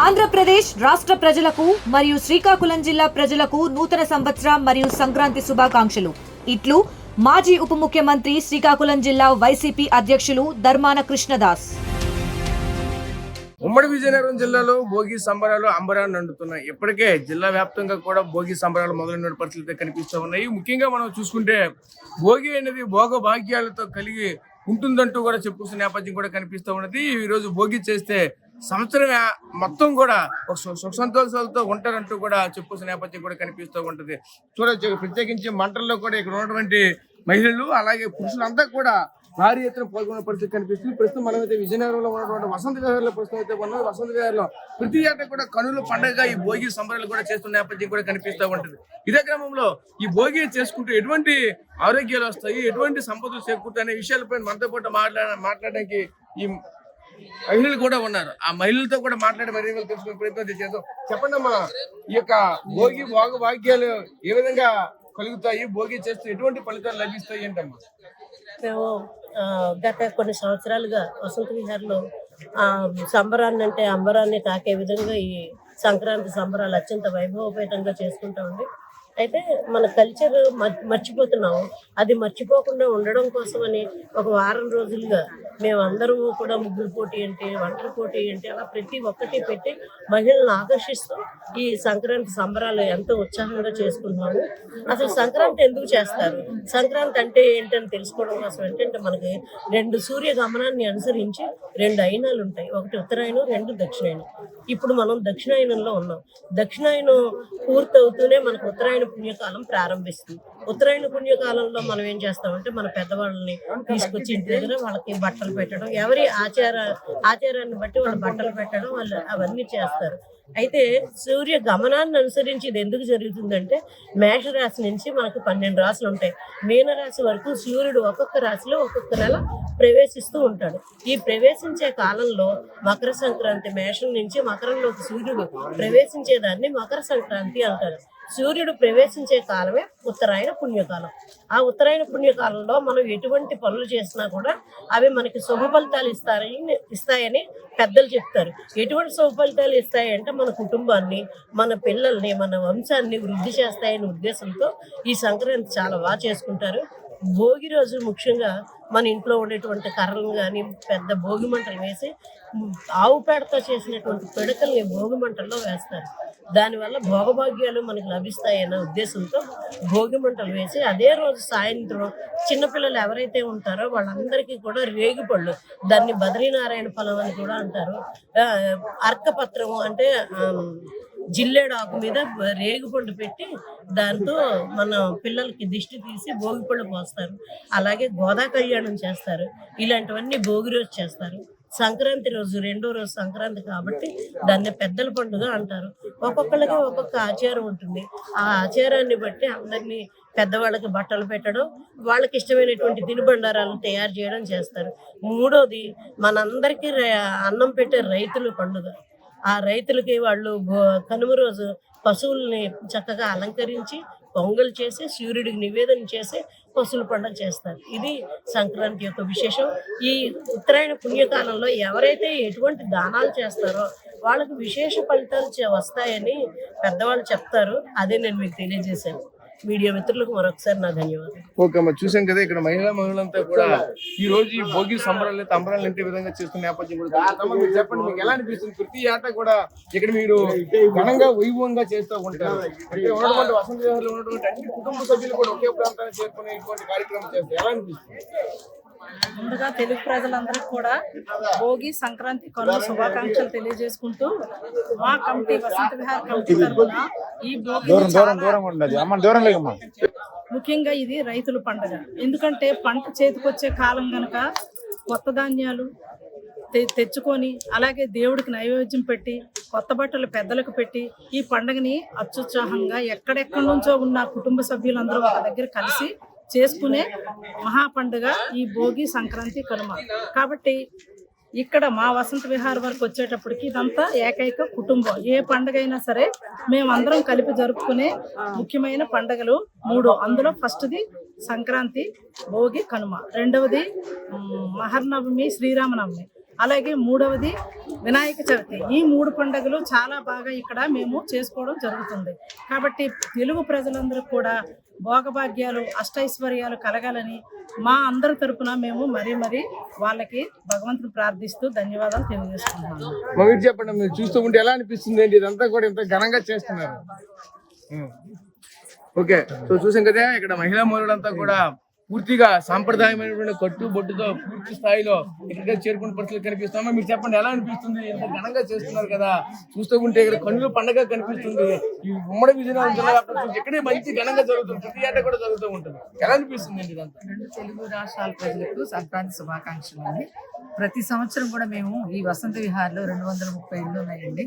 ఆంధ్రప్రదేశ్ రాష్ట్ర ప్రజలకు మరియు శ్రీకాకుళం జిల్లా ప్రజలకు నూతన సంవత్సర మరియు సంక్రాంతి శుభాకాంక్షలు. ఇట్లు మాజీ ఉప ముఖ్యమంత్రి శ్రీకాకుళం జిల్లా వైసీపీ అధ్యక్షులు ధర్మాన కృష్ణదాస్. ఉమ్మడి విజయనగరం జిల్లాలో భోగి సంబరాలు అంబరాన్ని అంటున్నాయి. ఇప్పటికే జిల్లా వ్యాప్తంగా కూడా భోగి సంబరాలు మొదలైన పరిస్థితులు కనిపిస్తూ ఉన్నాయి. ముఖ్యంగా మనం చూసుకుంటే భోగి అనేది భోగ భాగ్యాలతో కలిగి ఉంటుందంటూ కూడా చెప్పుకున్న నేపథ్యం కూడా కనిపిస్తూ ఉన్నది. ఈ రోజు భోగి చేస్తే సంవత్సరం మొత్తం కూడా ఒక సుఖ సంతోషాలతో ఉంటారంటూ కూడా చెప్పుకున్న నేపథ్యం కూడా కనిపిస్తూ ఉంటుంది. చూడొచ్చు, ప్రత్యేకించి మంటల్లో కూడా ఇక్కడ ఉన్నటువంటి మహిళలు అలాగే పురుషులంతా కూడా భారీ ఎత్తున పాల్గొన్న పరిస్థితి కనిపిస్తుంది. ప్రస్తుతం మనమైతే విజయనగరంలో ఉన్నటువంటి వసంత విహార్లో ప్రస్తుతం అయితే ఉన్నాం. వసంత విహార్లో ప్రతి ఏటా కూడా కనుల పండుగ ఈ భోగి సంబరాలు కూడా చేస్తున్న నేపథ్యం కూడా కనిపిస్తూ ఉంటుంది. ఇదే క్రమంలో ఈ భోగి చేసుకుంటూ ఎటువంటి ఆరోగ్యాలు వస్తాయి, ఎటువంటి సంపదలు చేకూరుతాయి అనే విషయాలపై మనతో పాటు మాట్లాడడానికి ఈ మహిళలు కూడా ఉన్నారు. ఆ మహిళలతో కూడా మాట్లాడి మరీ తెలుసుకునే ప్రయత్నం చేద్దాం. చెప్పండి అమ్మా, ఈ యొక్క భోగి భోగ భాగ్యాలు ఏ విధంగా కలుగుతాయి, భోగి చేస్తే ఎటువంటి ఫలితాలు లభిస్తాయి ఏంటమ్మా? మేము గత కొన్ని సంవత్సరాలుగా వసంత విహార్లో సంబరాన్ని అంటే అంబరాన్ని తాకే విధంగా ఈ సంక్రాంతి సంబరాలు అత్యంత వైభవపేతంగా చేసుకుంటామండి. అయితే మన కల్చర్ మర్చిపోతున్నాము. అది మర్చిపోకుండా ఉండడం కోసమని ఒక వారం రోజులుగా మేమందరము కూడా ముగ్గురు పోటీ ఏంటి, వంటల పోటీ ఏంటి, అలా ప్రతి ఒక్కటి పెట్టి మహిళలను ఆకర్షిస్తూ ఈ సంక్రాంతి సంబరాలు ఎంతో ఉత్సాహంగా చేసుకుంటున్నాము. అసలు సంక్రాంతి ఎందుకు చేస్తారు, సంక్రాంతి అంటే ఏంటని తెలుసుకోవడం కోసం ఏంటంటే మనకి 2 సూర్య గమనాన్ని అనుసరించి 2 అయినాలు ఉంటాయి. ఒకటి ఉత్తరాయణం, 2 దక్షిణాయనం. ఇప్పుడు మనం దక్షిణాయనంలో ఉన్నాం. దక్షిణాయనం పూర్తవుతూనే మనకు ఉత్తరాయణ పుణ్యకాలం ప్రారంభిస్తుంది. ఉత్తరాయణ పుణ్యకాలంలో మనం ఏం చేస్తామంటే మన పెద్దవాళ్ళని తీసుకొచ్చి ఇంటి దగ్గర వాళ్ళకి బట్టలు పెట్టడం, ఎవరి ఆచారాన్ని బట్టి వాళ్ళు బట్టలు పెట్టడం, వాళ్ళు అవన్నీ చేస్తారు. అయితే సూర్య గమనాన్ని అనుసరించి ఇది ఎందుకు జరుగుతుందంటే మేషరాశి నుంచి మనకు 12 రాశులు ఉంటాయి. మీనరాశి వరకు సూర్యుడు ఒక్కొక్క రాశిలో ఒక్కొక్క నెల ప్రవేశిస్తూ ఉంటాడు. ఈ ప్రవేశించే కాలంలో మకర సంక్రాంతి, మేషం నుంచి మకరంలోకి సూర్యుడు ప్రవేశించేదాన్ని మకర సంక్రాంతి అంటారు. సూర్యుడు ప్రవేశించే కాలమే ఉత్తరాయణ పుణ్యకాలం. ఆ ఉత్తరాయణ పుణ్యకాలంలో మనం ఎటువంటి పనులు చేసినా కూడా అవి మనకి శుభ ఫలితాలు ఇస్తాయని పెద్దలు చెప్తారు. ఎటువంటి శుభ ఫలితాలు ఇస్తాయంటే మన కుటుంబాన్ని, మన పిల్లల్ని, మన వంశాన్ని వృద్ధి చేస్తాయనే ఉద్దేశంతో ఈ సంక్రాంతి చాలా బాగా చేసుకుంటారు. భోగి రోజు ముఖ్యంగా మన ఇంట్లో ఉండేటువంటి కర్రలు కానీ పెద్ద భోగి మంటలు వేసి ఆవు పేడతో చేసినటువంటి పిడకల్ని భోగి మంటల్లో వేస్తారు. దానివల్ల భోగభాగ్యాలు మనకు లభిస్తాయన్న ఉద్దేశంతో భోగి మంటలు వేసి అదే రోజు సాయంత్రం చిన్నపిల్లలు ఎవరైతే ఉంటారో వాళ్ళందరికీ కూడా రేగిపళ్ళు, దాన్ని బద్రీనారాయణ ఫలం అని కూడా అంటారు, అర్కపత్రము అంటే జిల్లేడు ఆకు మీద రేగిపండు పెట్టి దాంతో మన పిల్లలకి దిష్టి తీసి భోగిపళ్ళు పోస్తారు. అలాగే గోదా కళ్యాణం చేస్తారు. ఇలాంటివన్నీ భోగి రోజు చేస్తారు. సంక్రాంతి రోజు 2వ రోజు సంక్రాంతి కాబట్టి దాన్ని పెద్దల పండుగ అంటారు. ఒక్కొక్కరికి ఒక్కొక్క ఆచారం ఉంటుంది. ఆ ఆచారాన్ని బట్టి అందరినీ పెద్దవాళ్ళకి బట్టలు పెట్టడం, వాళ్ళకి ఇష్టమైనటువంటి తినుబండారాలు తయారు చేయడం చేస్తారు. 3వది మనందరికీ అన్నం పెట్టే రైతుల పండుగ. ఆ రైతులకి వాళ్ళు కనుమ రోజు పశువుల్ని చక్కగా అలంకరించి పొంగల్ చేసి సూర్యుడికి నివేదన చేసి పశువుల పండుగ చేస్తారు. ఇది సంక్రాంతి యొక్క విశేషం. ఈ ఉత్తరాయణ పుణ్యకాలంలో ఎవరైతే ఎటువంటి దానాలు చేస్తారో వాళ్ళకి విశేష ఫలితాలు వస్తాయని పెద్దవాళ్ళు చెప్తారు. అదే నేను మీకు తెలియజేశాను. మీడియా మిత్రులకు మరొకసారి నా ధన్యవాదాలు. ఓకే అమ్మా, చూసాం కదా ఇక్కడ మహిళలంతా కూడా ఈ రోజు ఈ భోగి సంబరాలు అయితే అంబరాలు ఇంటి విధంగా చేస్తున్న నేపథ్యం కూడా మీరు చెప్పండి, మీకు ఎలా అనిపిస్తుంది? ప్రతి ఏటా కూడా ఇక్కడ మీరు ఘనంగా వైభవంగా చేస్తూ ఉంటారు. అంటే ఉన్నటువంటి వసంత విహార్లో ఉన్నటువంటి అన్ని కుటుంబ సభ్యులు కూడా ఒకే ప్రాంతాన్ని చేరుకునే ఇటువంటి కార్యక్రమం చేస్తారు. ఎలా అనిపిస్తుంది? ముందుగా తెలుగు ప్రజలందరికీ కూడా భోగి సంక్రాంతి కనుల శుభాకాంక్షలు తెలియజేసుకుంటూ మా కమిటీ వసంత విహార్ కమిటీ తరఫున ఈ భోగి ముఖ్యంగా ఇది రైతుల పండుగ. ఎందుకంటే పంట చేతికొచ్చే కాలం గనక కొత్త ధాన్యాలు తెచ్చుకొని అలాగే దేవుడికి నైవేద్యం పెట్టి కొత్త బట్టలు పెద్దలకు పెట్టి ఈ పండుగని అత్యుత్సాహంగా ఎక్కడెక్కడి నుంచో ఉన్న కుటుంబ సభ్యులందరూ ఒక దగ్గర కలిసి చేసుకునే మహాపండుగ ఈ భోగి సంక్రాంతి కనుమ. కాబట్టి ఇక్కడ మా వసంత విహార్ వరకు వచ్చేటప్పటికి ఇదంతా ఏకైక కుటుంబం. ఏ పండుగ అయినా సరే మేమందరం కలిపి జరుపుకునే ముఖ్యమైన పండుగలు 3. అందులో ఫస్ట్ది సంక్రాంతి, భోగి, కనుమ. 2వది మహర్నవమి, శ్రీరామనవమి. అలాగే మూడవది వినాయక చవితి. ఈ 3 పండుగలు చాలా బాగా ఇక్కడ మేము చేసుకోవడం జరుగుతుంది. కాబట్టి తెలుగు ప్రజలందరూ కూడా భోగభాగ్యాలు అష్టైశ్వర్యాలు కలగాలని మా అందరి తరపున మేము మరీ వాళ్ళకి భగవంతుని ప్రార్థిస్తూ ధన్యవాదాలు తెలియజేస్తున్నాము. మీరు చెప్పండి, మీరు చూస్తూ ఉంటే ఎలా అనిపిస్తుంది ఏంటి? ఇదంతా కూడా ఇంత ఘనంగా చేస్తున్నారు. ఓకే, సో చూసాం కదా ఇక్కడ మహిళా మహిళలంతా కూడా పూర్తిగా సాంప్రదాయమైనటువంటి కట్టుబొట్టుతో పూర్తి స్థాయిలో ఇక్కడ చేరుకున్న పరిస్థితులు కనిపిస్తామా? మీరు చెప్పండి ఎలా అనిపిస్తుంది? ఇంత ఘనంగా చేస్తున్నారు కదా, చూస్తూ ఉంటే ఇక్కడ కన్నుల పండుగ కనిపిస్తుంది. ఈ ఉమ్మడి విజయనగరం జిల్లా వ్యాప్తంగా ఇక్కడే మంచి ఘనంగా జరుగుతుంది, ప్రతి ఏటా కూడా జరుగుతూ ఉంటుంది. ఎలా అనిపిస్తుంది ఇదంతా? 2 తెలుగు రాష్ట్రాల ప్రజలకు సంక్రాంతి శుభాకాంక్షలు అండి. ప్రతి సంవత్సరం కూడా మేము ఈ వసంత విహార్లో 230 ఇళ్ళు ఉన్నాయండి.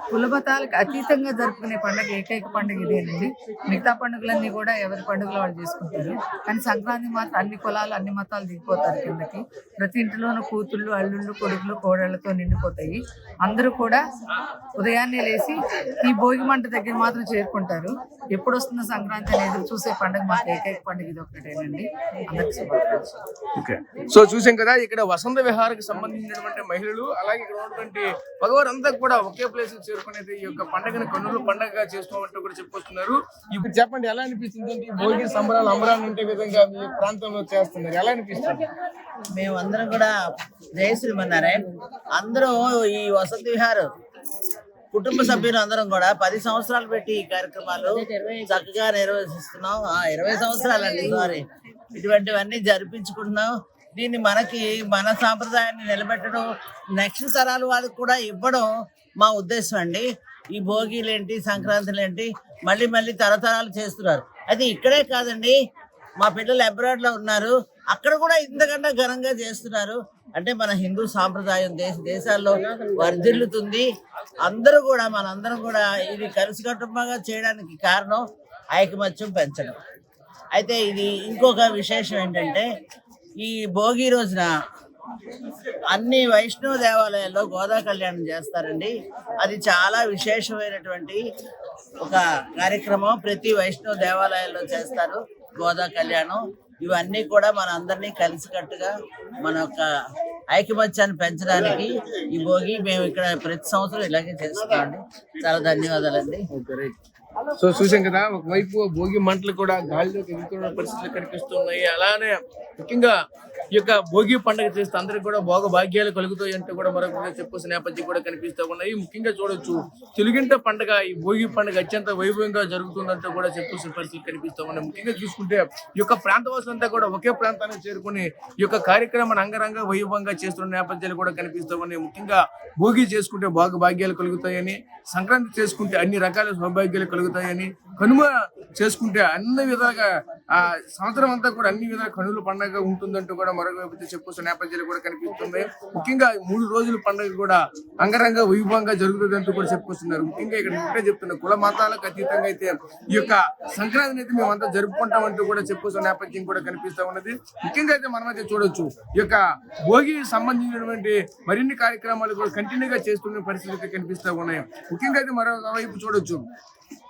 కులమతాలకు అతీతంగా జరుపుకునే పండుగ ఏకైక పండుగ ఇదేనండి. మిగతా పండుగలన్నీ కూడా ఎవరి పండుగలు వాళ్ళు చేసుకుంటారు, కానీ సంక్రాంతి మాత్రం అన్ని కులాలు అన్ని మతాలు దిగిపోతారు కిందకి. ప్రతి ఇంటిలోనూ కూతుళ్ళు అల్లుళ్ళు కొడుకులు కోడళ్లతో నిండిపోతాయి. అందరూ కూడా ఉదయాన్నే లేచి ఈ భోగి మంట దగ్గర మాత్రం చేరుకుంటారు. ఎప్పుడు వస్తున్న సంక్రాంతి అనేది చూసే పండుగ మాకు ఏకైక పండుగ ఇది ఒక్కటేనండి. అందరికి శుభాకాంక్షలు. ఓకే, సో చూసాం కదా ఇక్కడ వసంత విహారకు సంబంధించినటువంటి మహిళలు అలాగే ఇక్కడ ఉన్నటువంటి మగవారంతా కూడా ఒకే ప్లేస్ చేరుకునేది ఈ యొక్క పండుగను కన్నుల పండుగగా చేసుకోమంటూ కూడా చెప్పుకొస్తున్నారు. ఇప్పుడు చెప్పండి ఎలా అనిపిస్తుంది? భోగి సంబరాలు అంబరాలు ఉండే విధంగా మీ ప్రాంతంలో చేస్తున్నారు, ఎలా అనిపిస్తుంది? మేమందరం కూడా జయశ్రీమన్నారాయణ అందరూ ఈ వసంత విహార్ కుటుంబ సభ్యులు అందరం కూడా 10 సంవత్సరాలు పెట్టి ఈ కార్యక్రమాలు చక్కగా నిర్వహిస్తున్నాం. 20 సంవత్సరాలండి, సారీ, ఇటువంటివన్నీ జరిపించుకుంటున్నాం. దీన్ని మన సాంప్రదాయాన్ని నిలబెట్టడం, నెక్స్ట్ తరాల వాళ్ళకి కూడా ఇవ్వడం మా ఉద్దేశం అండి. ఈ భోగిలేంటి సంక్రాంతులేంటి మళ్ళీ తరతరాలు చేస్తున్నారు. అది ఇక్కడే కాదండి, మా పిల్లలు అబ్రాడ్లో ఉన్నారు, అక్కడ కూడా ఇంతకన్నా ఘనంగా చేస్తున్నారు. అంటే మన హిందూ సాంప్రదాయం దేశాల్లో వర్ధిల్లుతుంది. మనందరం కూడా ఇది కలిసికట్టుగా చేయడానికి కారణం ఐకమత్యం పెంచడం. అయితే ఇది ఇంకొక విశేషం ఏంటంటే ఈ భోగి రోజున అన్ని వైష్ణవ దేవాలయాల్లో గోదా కళ్యాణం చేస్తారండి. అది చాలా విశేషమైనటువంటి ఒక కార్యక్రమం. ప్రతి వైష్ణవ దేవాలయాల్లో చేస్తారు గోదా కళ్యాణం. ఇవన్నీ కూడా మన అందరినీ కలిసికట్టుగా మన యొక్క ఐకమత్యాన్ని పెంచడానికి ఈ భోగి మేము ఇక్కడ ప్రతి సంవత్సరం ఇలాగే చేస్తామండి. చాలా ధన్యవాదాలండి. సో చూసాం కదా, ఒకవైపు భోగి మంటలు కూడా గాలిలోకి ఎగురుతున్న పరిస్థితులు కనిపిస్తున్నాయి. అలానే ముఖ్యంగా ఈ యొక్క భోగి పండుగ చేస్తే అందరికి కూడా భోగ భాగ్యాలు కలుగుతాయి అంటే కూడా మరొక చెప్పొసిన నేపథ్యం కూడా కనిపిస్తూ ఉన్నాయి. ముఖ్యంగా చూడొచ్చు తెలుగింట పండుగ ఈ భోగి పండుగ అత్యంత వైభవంగా జరుగుతుందంటూ కూడా చెప్పొసిన పరిస్థితులు కనిపిస్తూ ఉన్నాయి. ముఖ్యంగా చూసుకుంటే ఈ యొక్క ప్రాంతవాసులంతా కూడా ఒకే ప్రాంతానికి చేరుకుని ఈ యొక్క కార్యక్రమాన్ని అంగరంగ వైభవంగా చేస్తున్న నేపథ్యాలు కూడా కనిపిస్తూ ఉన్నాయి. ముఖ్యంగా భోగి చేసుకుంటే భోగ భాగ్యాలు కలుగుతాయని, సంక్రాంతి చేసుకుంటే అన్ని రకాల సౌభాగ్యాలు కలుగుతాయని, కనుమ చేసుకుంటే అన్ని విధాలుగా ఆ సంవత్సరం అంతా కూడా అన్ని విధాలుగా కనుల పండుగ ఉంటుందంటూ కూడా మరొక వైపు చెప్పుకొస్తున్న నేపథ్యాలు కూడా కనిపిస్తున్నాయి. ముఖ్యంగా 3 రోజుల పండుగ కూడా అంగరంగ వైభవంగా జరుగుతుందంటూ కూడా చెప్పుకొస్తున్నారు. ముఖ్యంగా ఇక్కడ ఒకటే చెప్తున్నారు, కుల మతాలకు అతీతంగా అయితే ఈ యొక్క సంక్రాంతిని అయితే మేమంతా జరుపుకుంటామంటూ కూడా చెప్పుకొస్తున్న నేపథ్యం కూడా కనిపిస్తూ ఉన్నది. ముఖ్యంగా అయితే మనమైతే చూడొచ్చు ఈ యొక్క భోగి సంబంధించినటువంటి మరిన్ని కార్యక్రమాలు కూడా కంటిన్యూగా చేస్తున్న పరిస్థితులు కనిపిస్తూ ఉన్నాయి. ముఖ్యంగా అయితే మరొక వైపు చూడొచ్చు,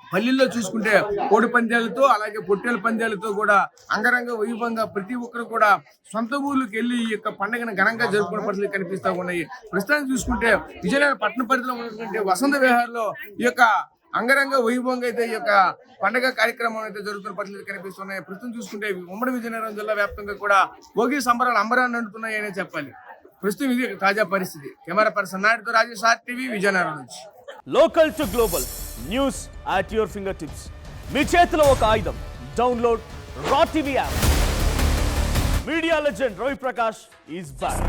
పల్లెల్లో చూసుకుంటే కోడి పందాలతో అలాగే పొట్టేల పందాలతో కూడా అంగరంగ వైభవంగా ప్రతి ఒక్కరు కూడా సొంత ఊర్లకు వెళ్ళి ఈ యొక్క పండుగను ఘనంగా జరుపుకునే పరిస్థితులు కనిపిస్తూ ఉన్నాయి. ప్రస్తుతానికి చూసుకుంటే విజయనగరం పట్టణ పరిధిలో ఉన్నటువంటి వసంత విహార్లో ఈ యొక్క అంగరంగ వైభవంగా అయితే ఈ యొక్క పండుగ కార్యక్రమం అయితే జరుగుతున్న పరిస్థితులు కనిపిస్తున్నాయి. ప్రస్తుతం చూసుకుంటే ఉమ్మడి విజయనగరం జిల్లా వ్యాప్తంగా కూడా భోగి సంబరాలు అంబరాన్ని అంటున్నాయనే చెప్పాలి. ప్రస్తుతం ఇది తాజా పరిస్థితి. కెమెరా పర్సన్ నాయుడుతో రాజేష్, RTV, విజయనగరం నుంచి. Local to global news at your finger tips. మీ చేతిలో ఒక ఆయుధం. డౌన్లోడ్ రా TV app. Media legend Ravi Prakash is back.